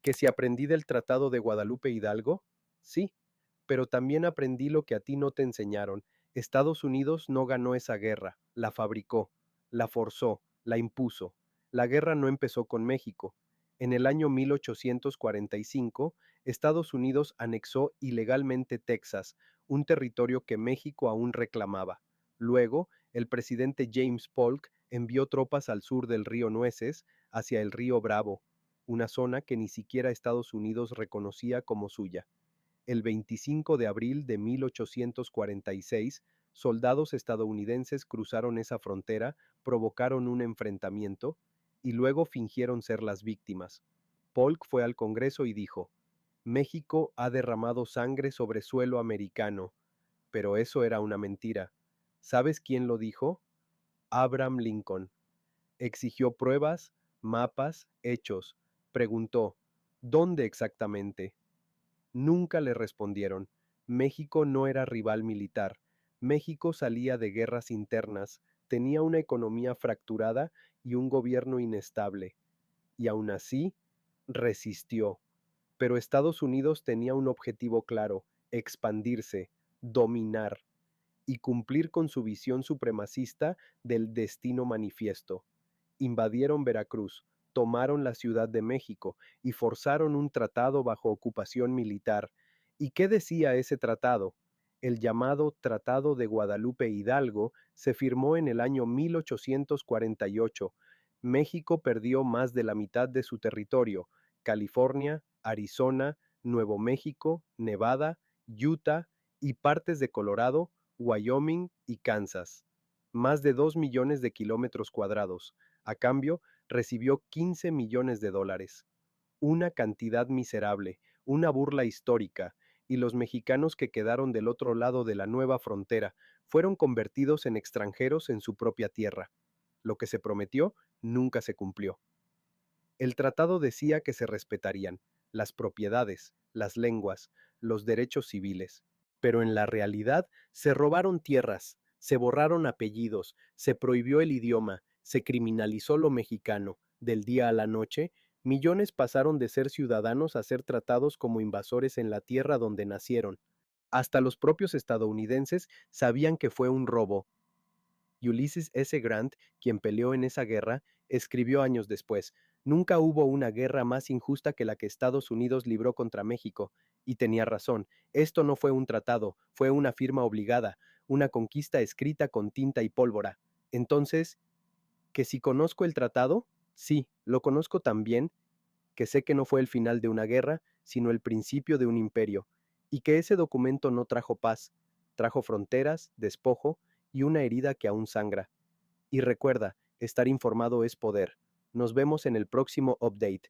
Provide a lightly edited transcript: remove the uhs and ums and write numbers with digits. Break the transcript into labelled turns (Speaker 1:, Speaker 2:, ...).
Speaker 1: ¿Que si aprendí del Tratado de Guadalupe Hidalgo? Sí, pero también aprendí lo que a ti no te enseñaron. Estados Unidos no ganó esa guerra, la fabricó, la forzó, la impuso. La guerra no empezó con México. En el año 1845, Estados Unidos anexó ilegalmente Texas, un territorio que México aún reclamaba. Luego, el presidente James Polk envió tropas al sur del río Nueces, hacia el río Bravo, una zona que ni siquiera Estados Unidos reconocía como suya. El 25 de abril de 1846, soldados estadounidenses cruzaron esa frontera, provocaron un enfrentamiento y luego fingieron ser las víctimas. Polk fue al Congreso y dijo: México ha derramado sangre sobre suelo americano, pero eso era una mentira. ¿Sabes quién lo dijo? Abraham Lincoln. Exigió pruebas, mapas, hechos. Preguntó: ¿dónde exactamente? Nunca le respondieron. México no era rival militar. México salía de guerras internas, tenía una economía fracturada y un gobierno inestable. Y aún así, resistió. Pero Estados Unidos tenía un objetivo claro: expandirse, dominar y cumplir con su visión supremacista del destino manifiesto. Invadieron Veracruz, tomaron la Ciudad de México y forzaron un tratado bajo ocupación militar. ¿Y qué decía ese tratado? El llamado Tratado de Guadalupe Hidalgo se firmó en el año 1848. México perdió más de la mitad de su territorio: California, Arizona, Nuevo México, Nevada, Utah y partes de Colorado, Wyoming y Kansas. Más de 2 millones de kilómetros cuadrados. A cambio, recibió 15 millones de dólares. Una cantidad miserable, una burla histórica, y los mexicanos que quedaron del otro lado de la nueva frontera fueron convertidos en extranjeros en su propia tierra. Lo que se prometió nunca se cumplió. El tratado decía que se respetarían las propiedades, las lenguas, los derechos civiles, pero en la realidad se robaron tierras, se borraron apellidos, se prohibió el idioma, se criminalizó lo mexicano. Del día a la noche, millones pasaron de ser ciudadanos a ser tratados como invasores en la tierra donde nacieron. Hasta los propios estadounidenses sabían que fue un robo. Ulysses S. Grant, quien peleó en esa guerra, escribió años después: nunca hubo una guerra más injusta que la que Estados Unidos libró contra México. Y tenía razón: esto no fue un tratado, fue una firma obligada, una conquista escrita con tinta y pólvora. Entonces, ¿que si conozco el tratado? Sí, lo conozco tan bien que sé que no fue el final de una guerra, sino el principio de un imperio, y que ese documento no trajo paz, trajo fronteras, despojo y una herida que aún sangra. Y recuerda, estar informado es poder. Nos vemos en el próximo update.